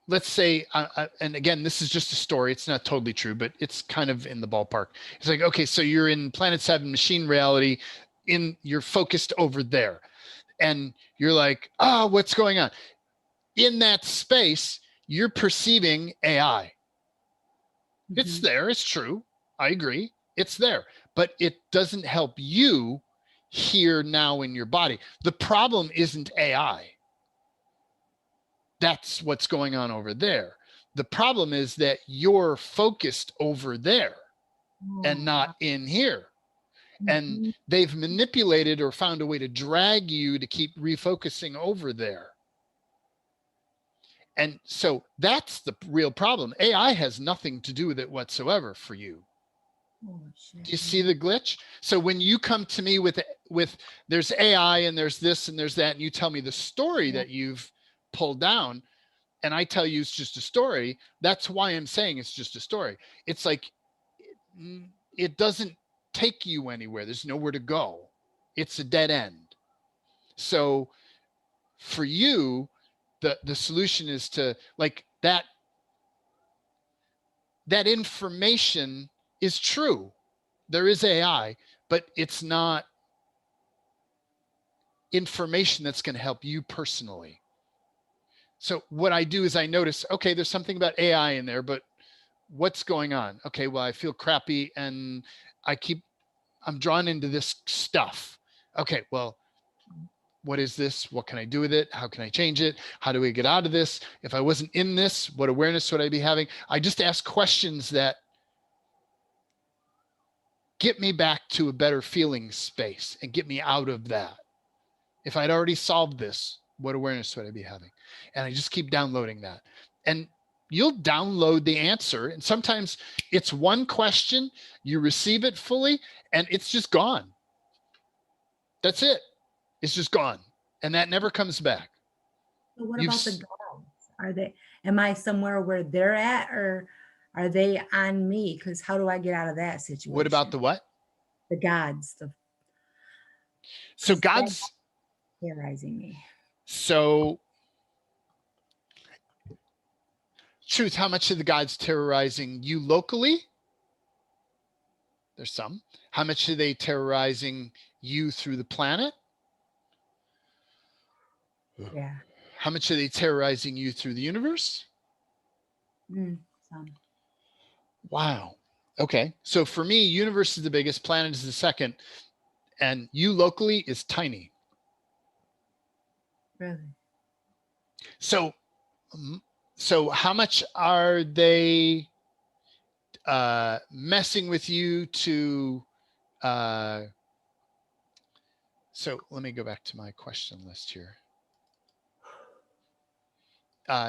let's say, and again, this is just a story. It's not totally true, but it's kind of in the ballpark. It's like, okay, so you're in Planet 7 machine reality, you're focused over there, and you're like, oh, what's going on? In that space, you're perceiving AI. It's there. It's true. I agree. It's there, but it doesn't help you here now in your body. The problem isn't AI. That's what's going on over there. The problem is that you're focused over there and not in here. And they've manipulated or found a way to drag you to keep refocusing over there. And so that's the real problem. AI has nothing to do with it whatsoever for you. Do you see the glitch? So when you come to me with there's AI and there's this and there's that, and you tell me the story that you've pulled down, and I tell you it's just a story, that's why I'm saying it's just a story. It's like, it doesn't take you anywhere. There's nowhere to go. It's a dead end. So for you, the solution is to, like, that information is true. There is AI, but it's not information that's going to help you personally. So what I do is I notice, okay, there's something about AI in there, but what's going on? Okay, well, I feel crappy and I'm drawn into this stuff. Okay, well, what is this? What can I do with it? How can I change it? How do we get out of this? If I wasn't in this, what awareness would I be having? I just ask questions that get me back to a better feeling space and get me out of that. If I'd already solved this, what awareness would I be having? And I just keep downloading that. And you'll download the answer. And sometimes it's one question, you receive it fully, and it's just gone. That's it. It's just gone. And that never comes back. So what about the gods? Am I somewhere where they're at, or are they on me? Because how do I get out of that situation? What about the what? The gods. So gods terrorizing me. So truth, how much are the gods terrorizing you locally? There's some. How much are they terrorizing you through the planet? Yeah. How much are they terrorizing you through the universe? Some. Wow. Okay. So for me, universe is the biggest, planet is the second, and you locally is tiny. Really? So how much are they messing with you to so let me go back to my question list here.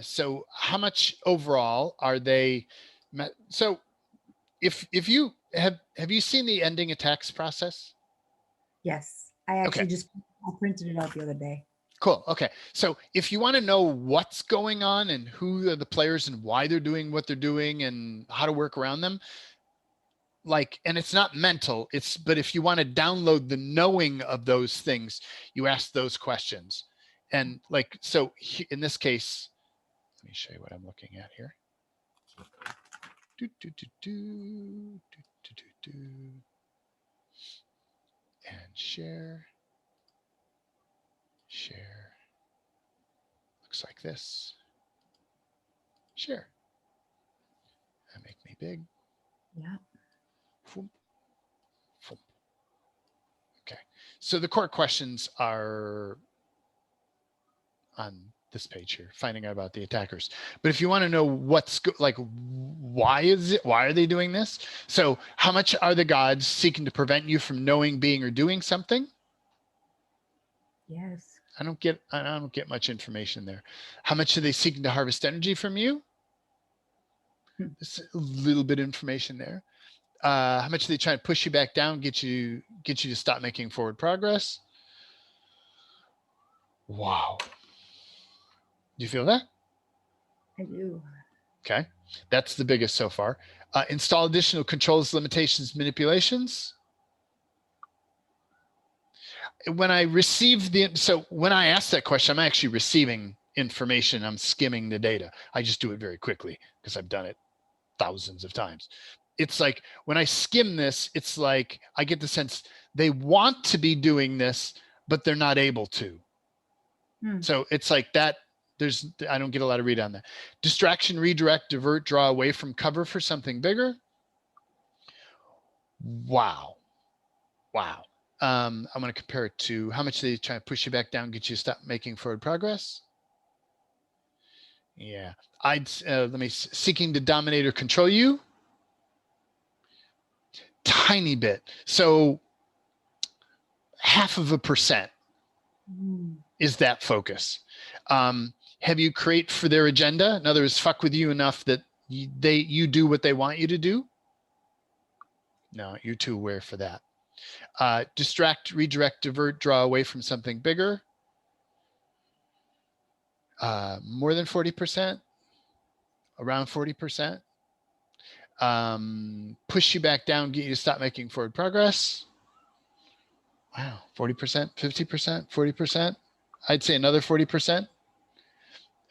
So how much overall are they so if you have you seen the ending attacks process? Yes, I actually just printed it out the other day. Cool. Okay. So if you want to know what's going on and who are the players and why they're doing what they're doing and how to work around them, like, and it's not mental, but if you want to download the knowing of those things, you ask those questions. And like, so in this case, let me show you what I'm looking at here. And share. Looks like this. Share. And make me big. Yeah. Okay. So the core questions are on this page here, finding out about the attackers. But if you want to know why are they doing this? So how much are the gods seeking to prevent you from knowing, being, or doing something? Yes. I don't get much information there. How much are they seeking to harvest energy from you? There's a little bit of information there. How much are they trying to push you back down, get you to stop making forward progress? Wow. Do you feel that? I do. Okay. That's the biggest so far. Install additional controls, limitations, manipulations. When I receive when I ask that question, I'm actually receiving information. I'm skimming the data. I just do it very quickly because I've done it thousands of times. It's like when I skim this, it's like I get the sense they want to be doing this, but they're not able to. So it's like that. I don't get a lot of read on that. Distraction, redirect, divert, draw away from cover for something bigger. Wow. I'm going to compare it to how much they try to push you back down, get you to stop making forward progress. Yeah. Seeking to dominate or control you. Tiny bit. So 0.5% is that focus. Have you create for their agenda? In other words, fuck with you enough that you do what they want you to do? No, you're too aware for that. Distract, redirect, divert, draw away from something bigger. More than 40%, around 40%. Push you back down, get you to stop making forward progress. Wow, 40%, 50%, 40%. I'd say another 40%.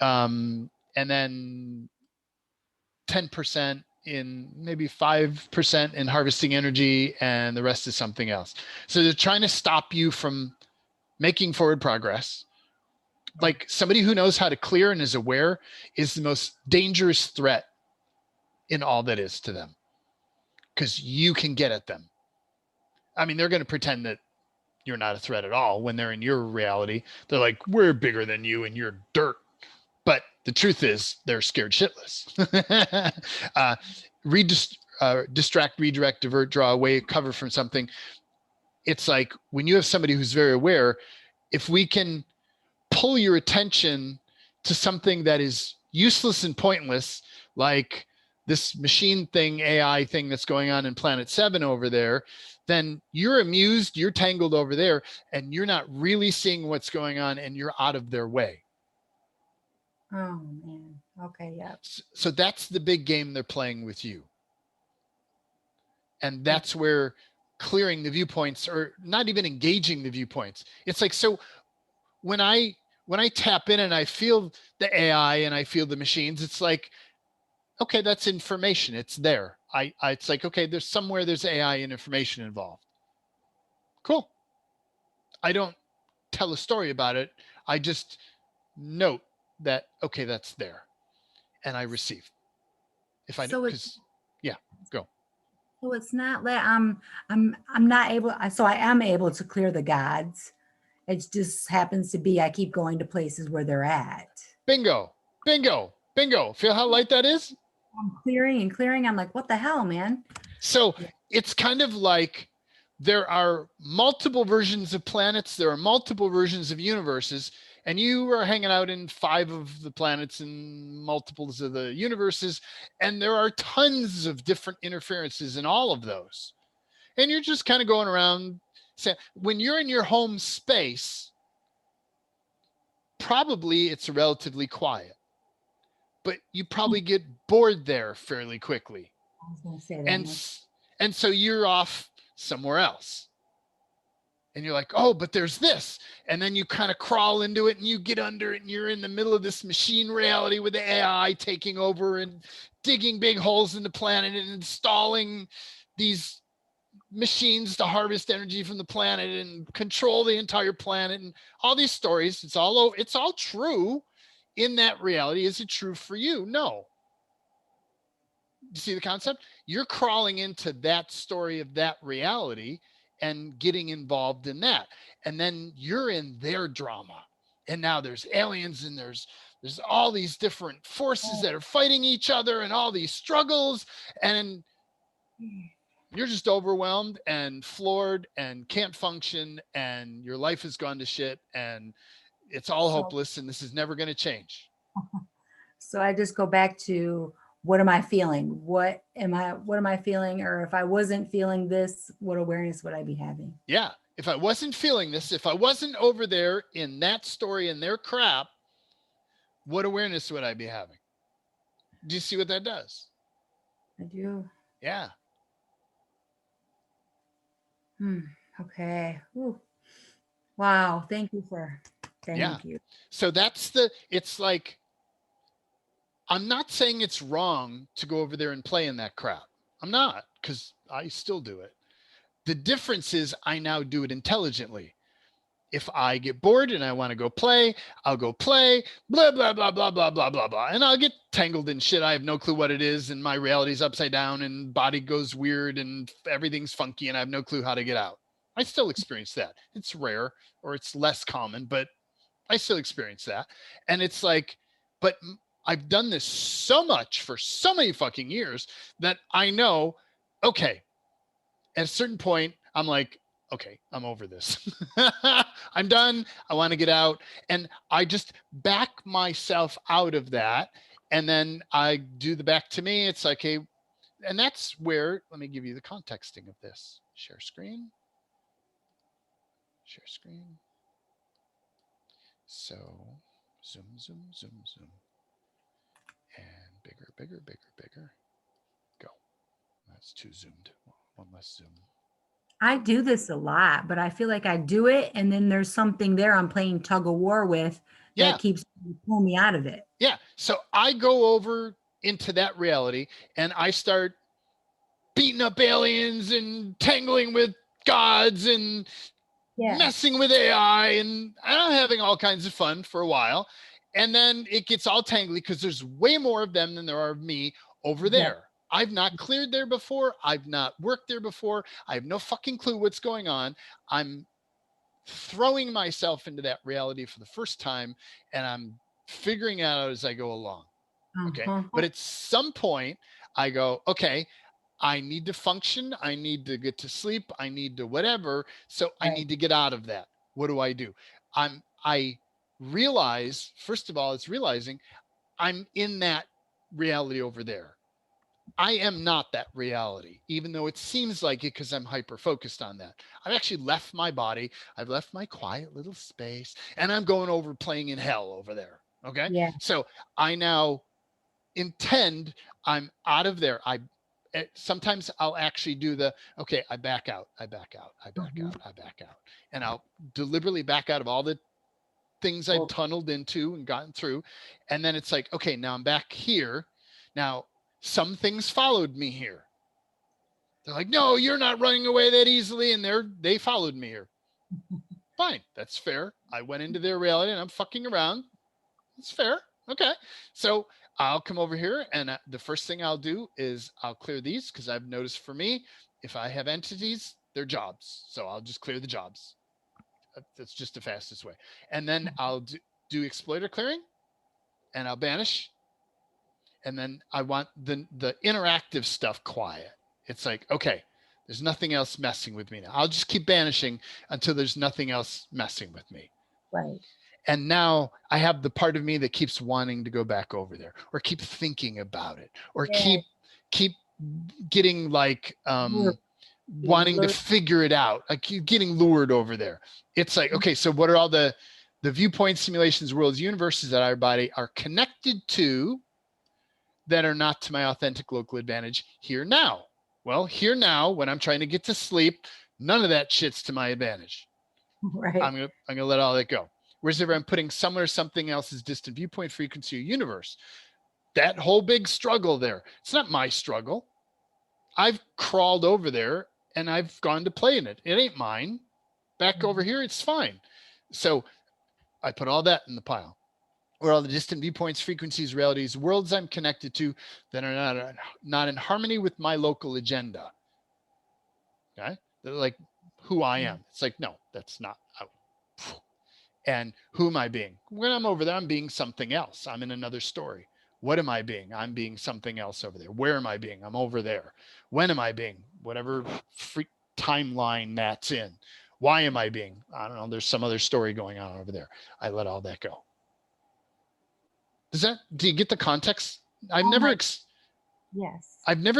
And then 10% in maybe 5% in harvesting energy, and the rest is something else. So they're trying to stop you from making forward progress. Like somebody who knows how to clear and is aware is the most dangerous threat in all that is to them, because you can get at them. I mean, they're going to pretend that you're not a threat at all when they're in your reality. They're like, we're bigger than you and you're dirt. But the truth is they're scared shitless. Distract, redirect, divert, draw away, cover from something. It's like when you have somebody who's very aware, if we can pull your attention to something that is useless and pointless, like this machine thing, AI thing that's going on in Planet 7 over there, then you're amused, you're tangled over there, and you're not really seeing what's going on, and you're out of their way. Oh, man. Okay, yeah. So that's the big game they're playing with you. And that's where clearing the viewpoints, or not even engaging the viewpoints. It's like, so when I tap in and I feel the AI and I feel the machines, it's like, okay, that's information. It's there. It's like, okay, there's AI and information involved. Cool. I don't tell a story about it. I just note that, okay, that's there, and I receive. If I know, because yeah, go. So it's not that I'm not able. So I am able to clear the gods. It just happens to be I keep going to places where they're at. Bingo, bingo, bingo. Feel how light that is? I'm clearing and clearing. I'm like, what the hell, man? So it's kind of like there are multiple versions of planets. There are multiple versions of universes, and you are hanging out in 5 of the planets and multiples of the universes. And there are tons of different interferences in all of those. And you're just kind of going around. When you're in your home space, probably it's relatively quiet, but you probably get bored there fairly quickly. I was going to say that. And so you're off somewhere else. And you're like, oh, but there's this. And then you kind of crawl into it and you get under it and you're in the middle of this machine reality with the AI taking over and digging big holes in the planet and installing these machines to harvest energy from the planet and control the entire planet and all these stories. It's all true in that reality. Is it true for you? No. You see the concept? You're crawling into that story of that reality and getting involved in that. And then you're in their drama. And now there's aliens and there's all these different forces that are fighting each other and all these struggles. And you're just overwhelmed and floored and can't function, and your life has gone to shit, and it's all hopeless, and this is never going to change. So I just go back to, what am I feeling? What am I feeling? Or if I wasn't feeling this, what awareness would I be having? Yeah. If I wasn't feeling this, if I wasn't over there in that story and their crap, what awareness would I be having? Do you see what that does? I do. Yeah. Okay. Ooh. Wow. Thank you for Thank you. So it's like, I'm not saying it's wrong to go over there and play in that crowd. I'm not, because I still do it. The difference is I now do it intelligently. If I get bored and I want to go play, I'll go play, blah, blah, blah, blah, blah, blah, blah, blah. And I'll get tangled in shit. I have no clue what it is. And my reality's upside down and body goes weird and everything's funky and I have no clue how to get out. I still experience that. It's rare or it's less common, but I still experience that. And it's like, but I've done this so much for so many fucking years that I know, okay, at a certain point, I'm like, okay, I'm over this. I'm done. I want to get out. And I just back myself out of that. And then I do the back to me. It's like, okay. And that's where, let me give you the contexting of this. Share screen. Share screen. So zoom, zoom, zoom, zoom. And bigger, bigger, bigger, bigger. Go. That's too zoomed. One less zoom. I do this a lot, but I feel like I do it and then there's something there I'm playing tug of war with that keeps pulling me out of it. Yeah. So I go over into that reality and I start beating up aliens and tangling with gods and messing with AI, and I'm having all kinds of fun for a while. And then it gets all tangly because there's way more of them than there are of me over there. I've not cleared there before. I've not worked there before. I have no fucking clue what's going on. I'm throwing myself into that reality for the first time and I'm figuring out as I go along. Okay. But at some point I go, okay, I need to function. I need to get to sleep. I need to whatever. So I need to get out of that. What do? I realize, first of all, it's realizing I'm in that reality over there. I am not that reality, even though it seems like it because I'm hyper focused on that. I've actually left my body. I've left my quiet little space and I'm going over playing in hell over there. Okay. Yeah. So I now intend I'm out of there. Sometimes I'll actually do okay, I back out, I back out, I back out, I back out. And I'll deliberately back out of all the things I've tunneled into and gotten through. And then it's like, okay, now I'm back here. Now, some things followed me here. They're like, no, you're not running away that easily. And they followed me here. Fine. That's fair. I went into their reality and I'm fucking around. It's fair. Okay. So I'll come over here and the first thing I'll do is I'll clear these because I've noticed for me, if I have entities, they're jobs. So I'll just clear the jobs. That's just the fastest way. And then I'll do exploiter clearing and I'll banish. And then I want the interactive stuff quiet. It's like, okay, there's nothing else messing with me now. I'll just keep banishing until there's nothing else messing with me. Right. And now I have the part of me that keeps wanting to go back over there or keep thinking about it or keep getting like wanting to figure it out. I keep getting lured over there. It's like, okay, so what are all the viewpoint simulations, worlds, universes that our body are connected to that are not to my authentic local advantage here now? Well, here now, when I'm trying to get to sleep, none of that shit's to my advantage. Right. I'm gonna let all that go. Whereas if I'm putting somewhere something else's distant viewpoint, frequency, or universe, that whole big struggle there, it's not my struggle. I've crawled over there and I've gone to play in it. It ain't mine. Back over here, it's fine. So I put all that in the pile. Or all the distant viewpoints, frequencies, realities, worlds I'm connected to that are not in harmony with my local agenda. Okay? They're like who I am. It's like, no, that's not. And who am I being? When I'm over there, I'm being something else. I'm in another story. What am I being? I'm being something else over there. Where am I being? I'm over there. When am I being? Whatever freak timeline that's in. Why am I being? I don't know. There's some other story going on over there. I let all that go. Do you get the context? I've never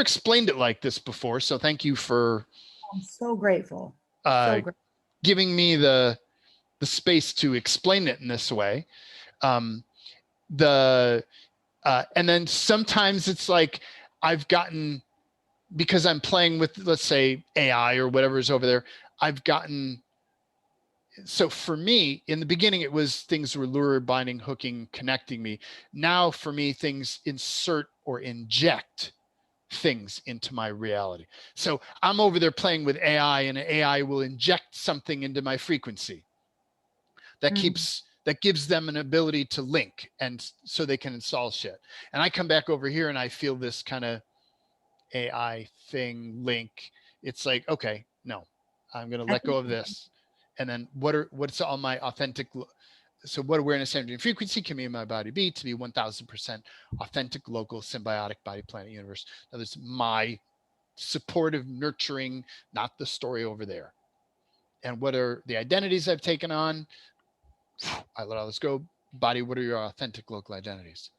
explained it like this before. So thank you for I'm so grateful. Giving me the space to explain it in this way. And then sometimes it's like I've gotten, because I'm playing with, let's say, AI or whatever's over there, I've gotten So for me, in the beginning, it was things were lure, binding, hooking, connecting me. Now for me, things insert or inject things into my reality. So I'm over there playing with AI, and AI will inject something into my frequency that Mm. gives them an ability to link, and so they can install shit. And I come back over here and I feel this kind of AI thing link. It's like, okay, no, I'm going to I let think go of this. And then what's all my authentic, so what awareness, energy, and frequency can be in my body be to be 1000% authentic, local, symbiotic body, planet, universe. Now there's my supportive, nurturing, not the story over there. And what are the identities I've taken on? I let all this go. Body, what are your authentic local identities?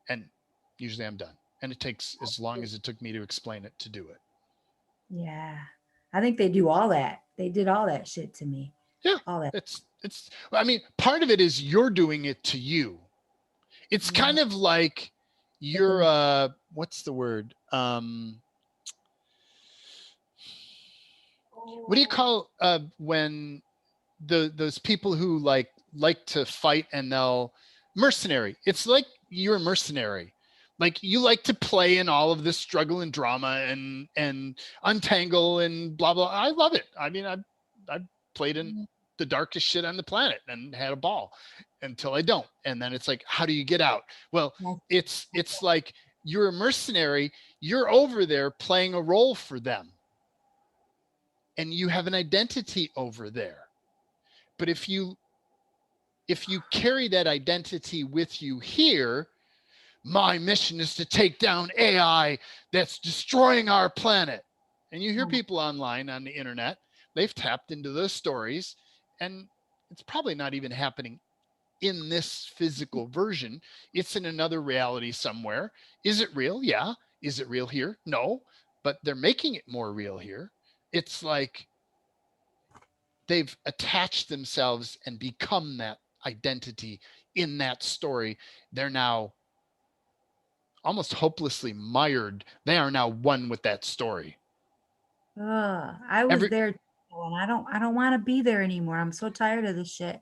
And usually I'm done. And it takes as long as it took me to explain it to do it. yeah. I think they do all that. They did all that shit to me. Yeah. All that. I mean, part of it is you're doing it to you. It's Yeah. kind of like you're, what's the word? What do you call when those people who like to fight and they'll mercenary? It's like you're a mercenary. Like you like to play in all of this struggle and drama and untangle and blah blah. I love it. I mean, I played in the darkest shit on the planet and had a ball until I don't. And then it's like, how do you get out? Well, it's like you're a mercenary. You're over there playing a role for them, and you have an identity over there. But if you carry that identity with you here, my mission is to take down AI that's destroying our planet. And you hear people online on the internet, they've tapped into those stories, and it's probably not even happening in this physical version. It's in another reality somewhere. Is it real? Yeah. Is it real here? No. But they're making it more real here. It's like they've attached themselves and become that identity in that story. They're now almost hopelessly mired. They are now one with that story. I was Every there and I don't want to be there anymore. I'm so tired of this shit.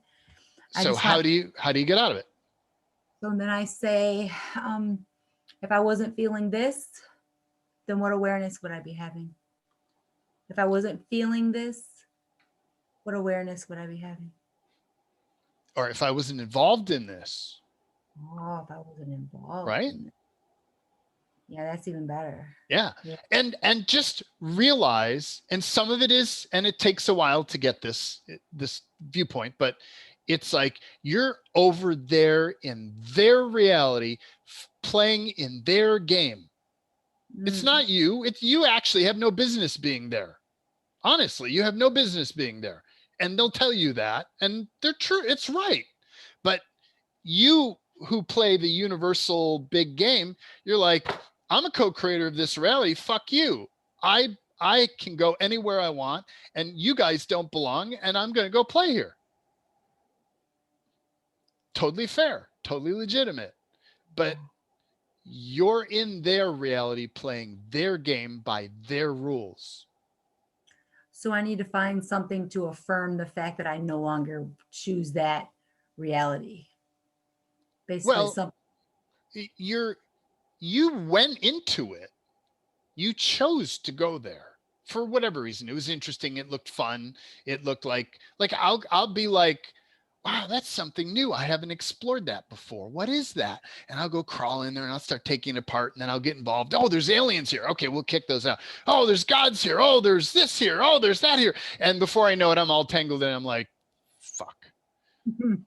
I So just want, how do you get out of it? so then I say, if I wasn't feeling this, then what awareness would I be having? If I wasn't feeling this, what awareness would I be having? Or if I wasn't involved in this, Oh, if I wasn't involved right? in it. Yeah, that's even better. Yeah. Yeah. And just realize, and some of it is, and it takes a while to get this viewpoint, but it's like you're over there in their reality, playing in their game. It's not you. It's you actually have no business being there. Honestly, you have no business being there. And they'll tell you that, and they're true. It's right. But you who play the universal big game, you're like, I'm a co-creator of this reality. Fuck you. I can go anywhere I want, and you guys don't belong, and I'm going to go play here. Totally fair, totally legitimate. But you're in their reality playing their game by their rules. So I need to find something to affirm the fact that I no longer choose that reality. Basically, Well, something. you went into it. You chose to go there for whatever reason. It was interesting. It looked fun. It looked like I'll be like, wow, that's something new. I haven't explored that before. What is that? And I'll go crawl in there and I'll start taking it apart, and then I'll get involved. Oh, there's aliens here. Okay, we'll kick those out. Oh, there's gods here. Oh, there's this here. Oh, there's that here. And before I know it, I'm all tangled in. I'm like, fuck.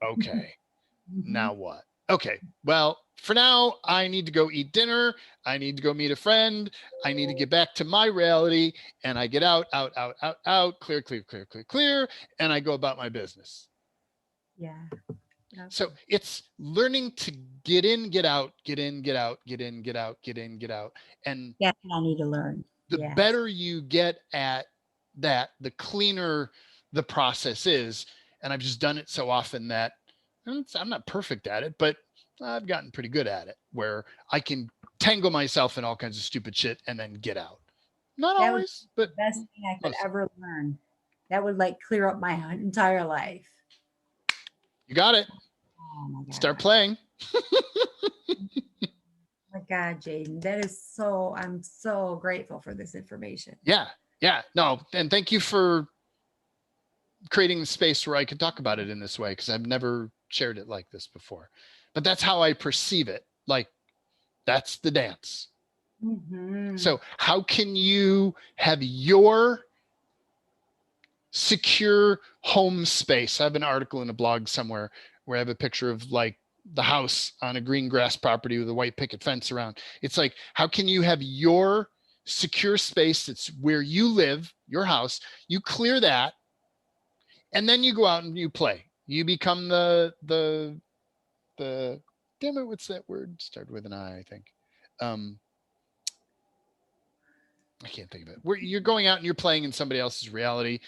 Okay. Now what? Okay. Well, for now, I need to go eat dinner. I need to go meet a friend. I need to get back to my reality. And I get out, clear, clear, clear, clear, clear. And I go about my business. Yeah. So it's learning to get in, get out, get in, get out, get in, get out, get in, get out. And That's what I need to learn. the better you get at that, the cleaner the process is. And I've just done it so often that I'm not perfect at it, but I've gotten pretty good at it, where I can tangle myself in all kinds of stupid shit and then get out. Not That was always, but the best thing I could most. ever learn. That would like clear up my entire life. You got it. Oh my God. Start playing. Oh my God, Jaden, that is so, I'm so grateful for this information. Yeah. Yeah. No. And thank you for creating the space where I could talk about it in this way, because I've never shared it like this before. But that's how I perceive it. Like, that's the dance. Mm-hmm. So how can you have your secure home space? I have an article in a blog somewhere where I have a picture of like the house on a green grass property with a white picket fence around. It's like, how can you have your secure space that's where you live, your house, you clear that, and then you go out and you play. You become the damn it, what's that word? Started with an I think. I can't think of it. Where you're going out and you're playing in somebody else's reality.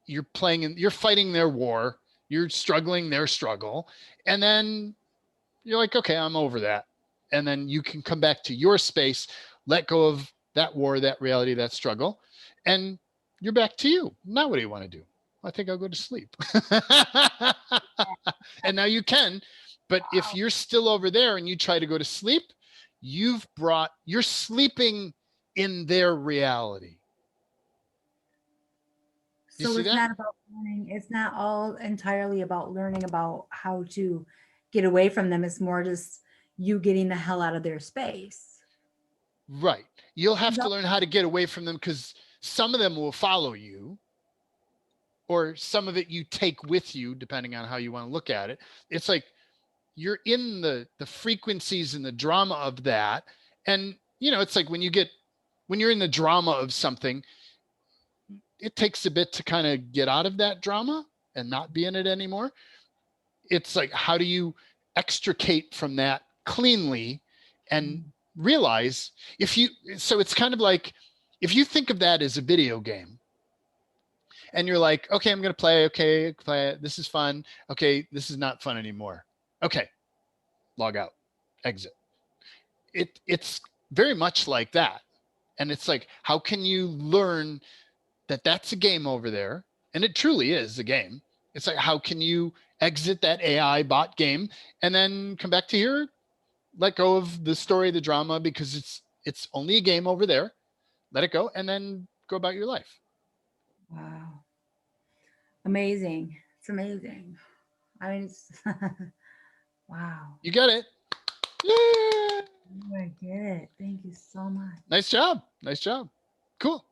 You're playing in, you're fighting their war. You're struggling their struggle. And then you're like, okay, I'm over that. And then you can come back to your space, let go of that war, that reality, that struggle. And you're back to you. Now, what do you want to do? I think I'll go to sleep. And now you can. But if you're still over there and you try to go to sleep, you're sleeping in their reality. You So see it's that? not about learning. It's not all entirely about learning about how to get away from them. It's more just you getting the hell out of their space. Right. You'll have to learn how to get away from them, because some of them will follow you, or some of it you take with you, depending on how you want to look at it. It's like you're in the frequencies and the drama of that. And, you know, it's like when you're in the drama of something, it takes a bit to kind of get out of that drama and not be in it anymore. It's like, how do you extricate from that cleanly and realize so it's kind of like, if you think of that as a video game and you're like, okay, I'm going to play. Okay, play it. This is fun. Okay, this is not fun anymore. Okay, log out, exit. It's very much like that. And it's like, how can you learn that that's a game over there? And it truly is a game. It's like, how can you exit that AI bot game and then come back to here, let go of the story, the drama, because it's only a game over there. Let it go and then go about your life. Wow. Amazing. It's amazing. I mean, it's wow. You get it. Yeah. I get it. Thank you so much. Nice job. Nice job. Cool.